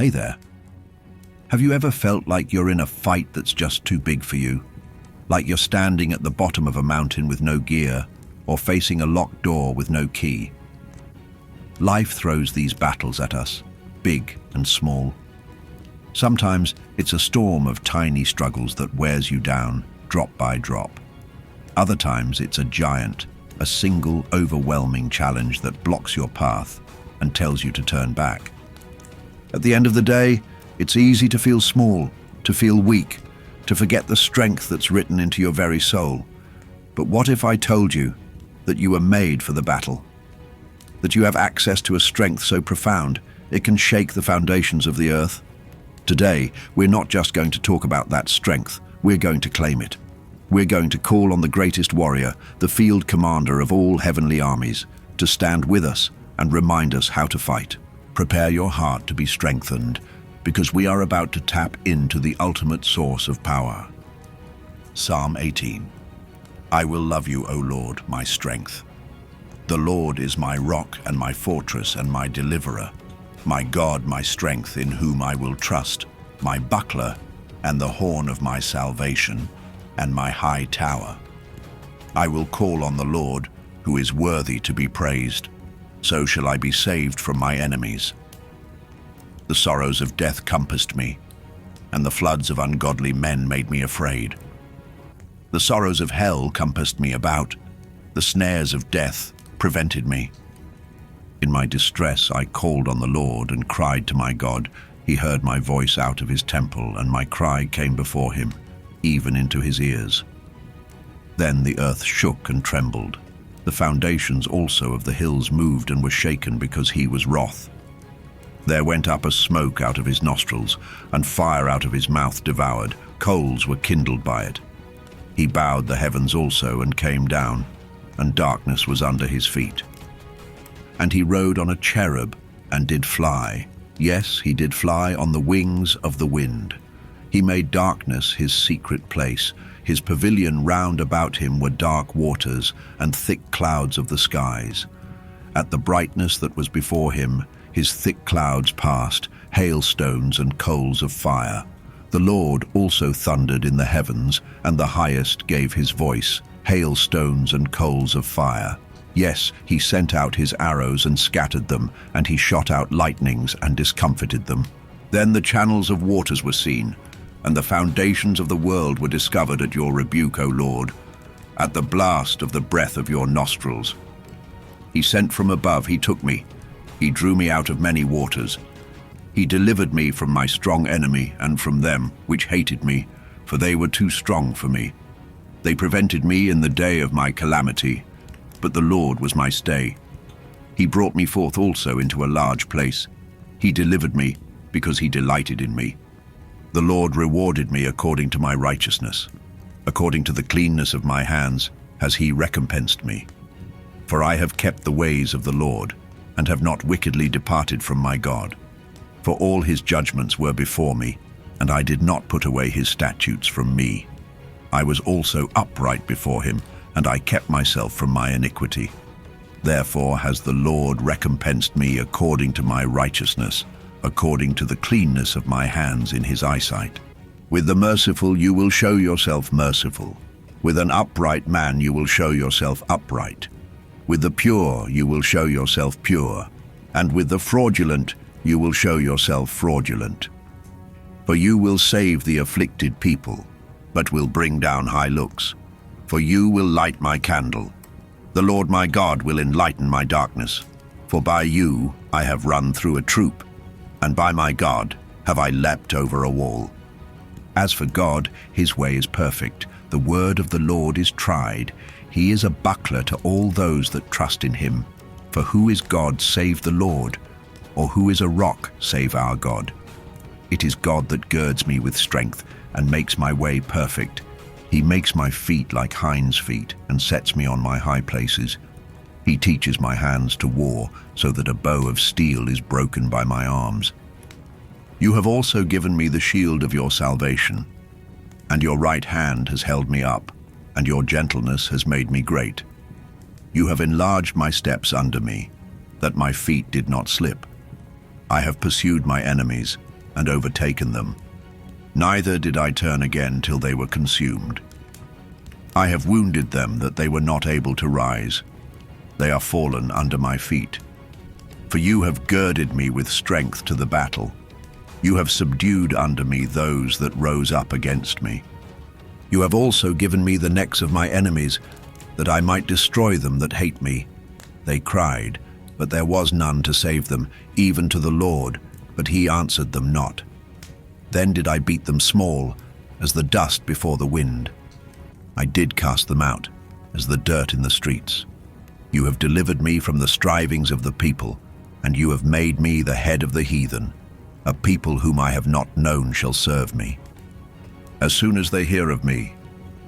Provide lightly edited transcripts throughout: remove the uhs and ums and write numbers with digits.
Hey there. Have you ever felt like you're in a fight that's just too big for you? Like you're standing at the bottom of a mountain with no gear, or facing a locked door with no key? Life throws these battles at us, big and small. Sometimes it's a storm of tiny struggles that wears you down, drop by drop. Other times it's a giant, a single overwhelming challenge that blocks your path and tells you to turn back. At the end of the day, it's easy to feel small, to feel weak, to forget the strength that's written into your very soul. But what if I told you that you were made for the battle? That you have access to a strength so profound, it can shake the foundations of the earth? Today, we're not just going to talk about that strength, we're going to claim it. We're going to call on the greatest warrior, the field commander of all heavenly armies, to stand with us and remind us how to fight. Prepare your heart to be strengthened, because we are about to tap into the ultimate source of power. Psalm 18. I will love you, O Lord, my strength. The Lord is my rock and my fortress and my deliverer, my God, my strength, in whom I will trust, my buckler and the horn of my salvation, and my high tower. I will call on the Lord, who is worthy to be praised. So shall I be saved from my enemies. The sorrows of death compassed me, and the floods of ungodly men made me afraid. The sorrows of hell compassed me about, the snares of death prevented me. In my distress I called on the Lord and cried to my God. He heard my voice out of his temple, and my cry came before him, even into his ears. Then the earth shook and trembled. The foundations also of the hills moved and were shaken because he was wroth. There went up a smoke out of his nostrils, and fire out of his mouth devoured. Coals were kindled by it. He bowed the heavens also and came down, and darkness was under his feet. And he rode on a cherub and did fly. Yes, he did fly on the wings of the wind. He made darkness his secret place. His pavilion round about him were dark waters and thick clouds of the skies. At the brightness that was before him, his thick clouds passed, hailstones and coals of fire. The Lord also thundered in the heavens, and the highest gave his voice, hailstones and coals of fire. Yes, he sent out his arrows and scattered them, and he shot out lightnings and discomfited them. Then the channels of waters were seen, and the foundations of the world were discovered at your rebuke, O Lord, at the blast of the breath of your nostrils. He sent from above, he took me. He drew me out of many waters. He delivered me from my strong enemy and from them which hated me, for they were too strong for me. They prevented me in the day of my calamity, but the Lord was my stay. He brought me forth also into a large place. He delivered me because he delighted in me. The Lord rewarded me according to my righteousness. According to the cleanness of my hands has he recompensed me. For I have kept the ways of the Lord, and have not wickedly departed from my God. For all his judgments were before me, and I did not put away his statutes from me. I was also upright before him, and I kept myself from my iniquity. Therefore has the Lord recompensed me according to my righteousness, according to the cleanness of my hands in his eyesight. With the merciful you will show yourself merciful. With an upright man you will show yourself upright. With the pure you will show yourself pure, and with the fraudulent you will show yourself fraudulent. For you will save the afflicted people, but will bring down high looks. For you will light my candle. The Lord my God will enlighten my darkness. For by you I have run through a troop, and by my God have I leapt over a wall. As for God, his way is perfect. The word of the Lord is tried. He is a buckler to all those that trust in him. For who is God save the Lord? Or who is a rock save our God? It is God that girds me with strength and makes my way perfect. He makes my feet like hinds' feet and sets me on my high places. He teaches my hands to war, so that a bow of steel is broken by my arms. You have also given me the shield of your salvation, and your right hand has held me up, and your gentleness has made me great. You have enlarged my steps under me, that my feet did not slip. I have pursued my enemies, and overtaken them. Neither did I turn again till they were consumed. I have wounded them that they were not able to rise. They are fallen under my feet. For you have girded me with strength to the battle. You have subdued under me those that rose up against me. You have also given me the necks of my enemies, that I might destroy them that hate me. They cried, but there was none to save them, even to the Lord, but he answered them not. Then did I beat them small, as the dust before the wind. I did cast them out, as the dirt in the streets. You have delivered me from the strivings of the people, and you have made me the head of the heathen. A people whom I have not known shall serve me. As soon as they hear of me,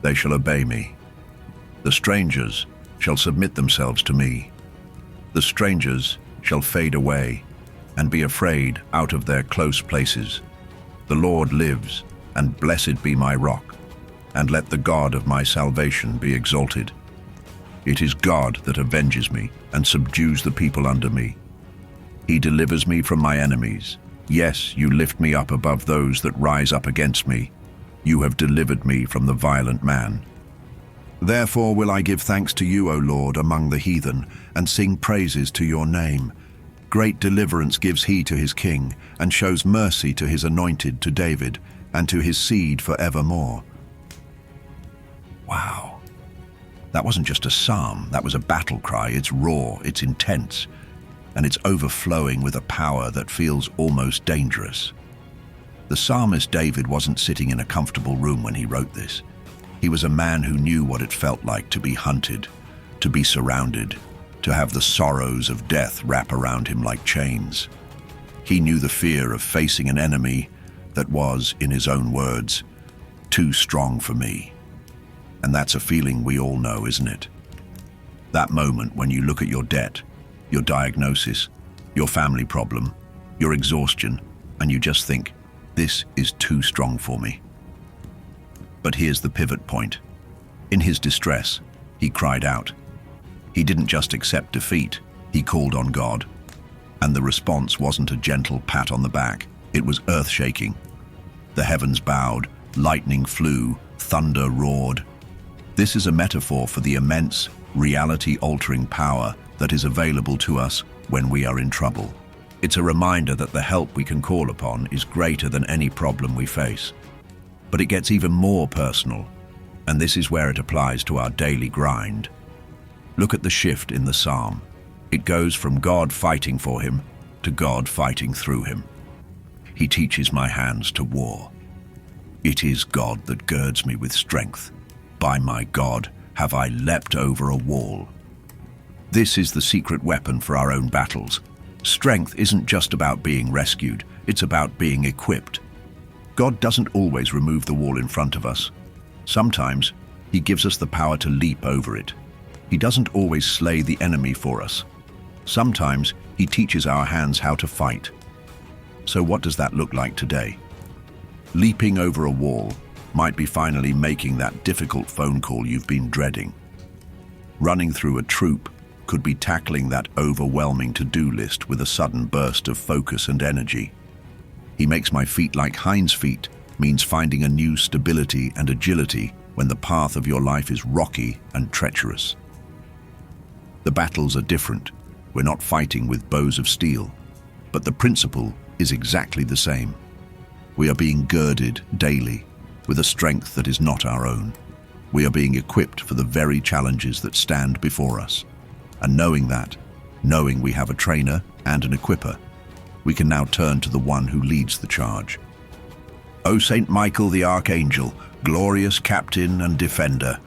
they shall obey me. The strangers shall submit themselves to me. The strangers shall fade away and be afraid out of their close places. The Lord lives, and blessed be my rock, and let the God of my salvation be exalted. It is God that avenges me and subdues the people under me. He delivers me from my enemies. Yes, you lift me up above those that rise up against me. You have delivered me from the violent man. Therefore will I give thanks to you, O Lord, among the heathen, and sing praises to your name. Great deliverance gives he to his king, and shows mercy to his anointed, to David, and to his seed forevermore. Wow. That wasn't just a psalm, that was a battle cry. It's raw, it's intense, and it's overflowing with a power that feels almost dangerous. The psalmist David wasn't sitting in a comfortable room when he wrote this. He was a man who knew what it felt like to be hunted, to be surrounded, to have the sorrows of death wrap around him like chains. He knew the fear of facing an enemy that was, in his own words, too strong for me. And that's a feeling we all know, isn't it? That moment when you look at your debt, your diagnosis, your family problem, your exhaustion, and you just think, this is too strong for me. But here's the pivot point. In his distress, he cried out. He didn't just accept defeat, he called on God. And the response wasn't a gentle pat on the back, it was earth-shaking. The heavens bowed, lightning flew, thunder roared. This is a metaphor for the immense, reality-altering power that is available to us when we are in trouble. It's a reminder that the help we can call upon is greater than any problem we face. But it gets even more personal, and this is where it applies to our daily grind. Look at the shift in the psalm. It goes from God fighting for him to God fighting through him. He teaches my hands to war. It is God that girds me with strength. By my God have I leapt over a wall. This is the secret weapon for our own battles. Strength isn't just about being rescued, it's about being equipped. God doesn't always remove the wall in front of us. Sometimes he gives us the power to leap over it. He doesn't always slay the enemy for us. Sometimes he teaches our hands how to fight. So what does that look like today? Leaping over a wall might be finally making that difficult phone call you've been dreading. Running through a troop could be tackling that overwhelming to-do list with a sudden burst of focus and energy. He makes my feet like hinds feet means finding a new stability and agility when the path of your life is rocky and treacherous. The battles are different. We're not fighting with bows of steel, but the principle is exactly the same. We are being girded daily with a strength that is not our own. We are being equipped for the very challenges that stand before us. And knowing we have a trainer and an equipper, we can now turn to the one who leads the charge. O Saint Michael the Archangel, glorious captain and defender,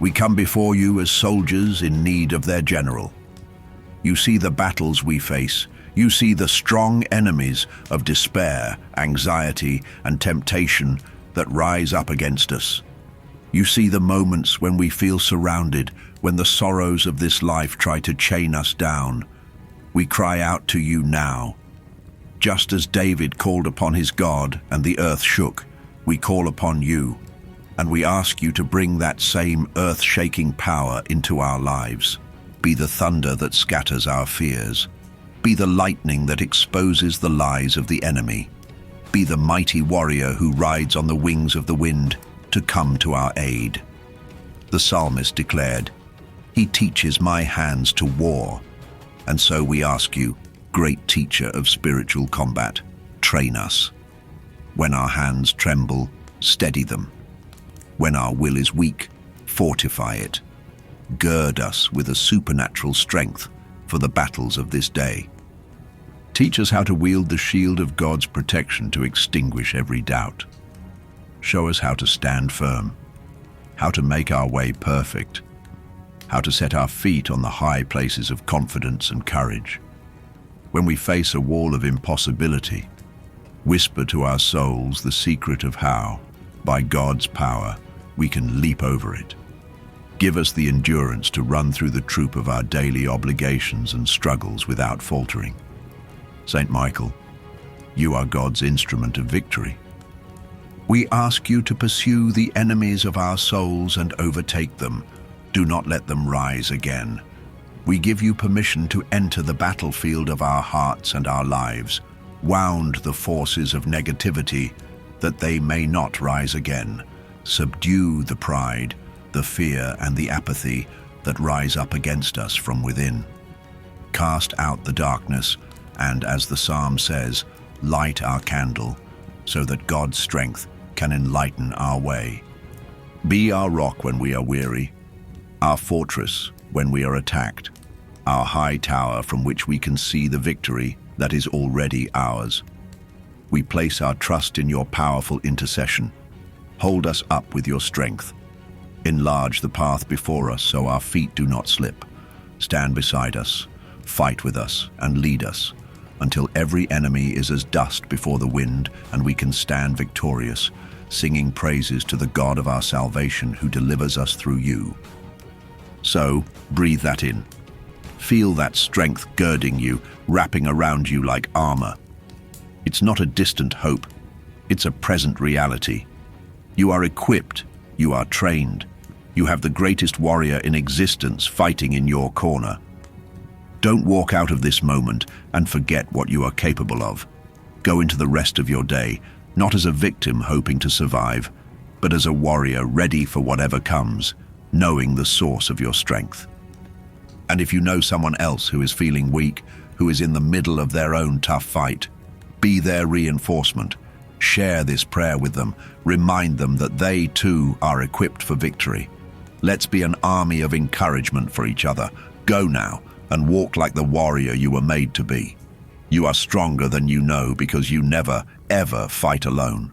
we come before you as soldiers in need of their general. You see the battles we face. You see the strong enemies of despair, anxiety, and temptation that rise up against us. You see the moments when we feel surrounded, when the sorrows of this life try to chain us down. We cry out to you now. Just as David called upon his God and the earth shook, we call upon you, and we ask you to bring that same earth-shaking power into our lives. Be the thunder that scatters our fears. Be the lightning that exposes the lies of the enemy. Be the mighty warrior who rides on the wings of the wind to come to our aid. The psalmist declared, "He teaches my hands to war." And so we ask you, great teacher of spiritual combat, train us. When our hands tremble, steady them. When our will is weak, fortify it. Gird us with a supernatural strength for the battles of this day. Teach us how to wield the shield of God's protection to extinguish every doubt. Show us how to stand firm, how to make our way perfect, how to set our feet on the high places of confidence and courage. When we face a wall of impossibility, whisper to our souls the secret of how, by God's power, we can leap over it. Give us the endurance to run through the troop of our daily obligations and struggles without faltering. Saint Michael, you are God's instrument of victory. We ask you to pursue the enemies of our souls and overtake them. Do not let them rise again. We give you permission to enter the battlefield of our hearts and our lives. Wound the forces of negativity that they may not rise again. Subdue the pride, the fear, and the apathy that rise up against us from within. Cast out the darkness, and as the psalm says, light our candle, so that God's strength can enlighten our way. Be our rock when we are weary, our fortress when we are attacked, our high tower from which we can see the victory that is already ours. We place our trust in your powerful intercession. Hold us up with your strength. Enlarge the path before us so our feet do not slip. Stand beside us, fight with us, and lead us, until every enemy is as dust before the wind and we can stand victorious, singing praises to the God of our salvation who delivers us through you. So, breathe that in. Feel that strength girding you, wrapping around you like armor. It's not a distant hope, it's a present reality. You are equipped, you are trained, you have the greatest warrior in existence fighting in your corner. Don't walk out of this moment and forget what you are capable of. Go into the rest of your day, not as a victim hoping to survive, but as a warrior ready for whatever comes, knowing the source of your strength. And if you know someone else who is feeling weak, who is in the middle of their own tough fight, be their reinforcement. Share this prayer with them. Remind them that they too are equipped for victory. Let's be an army of encouragement for each other. Go now and walk like the warrior you were made to be. You are stronger than you know because you never, ever fight alone.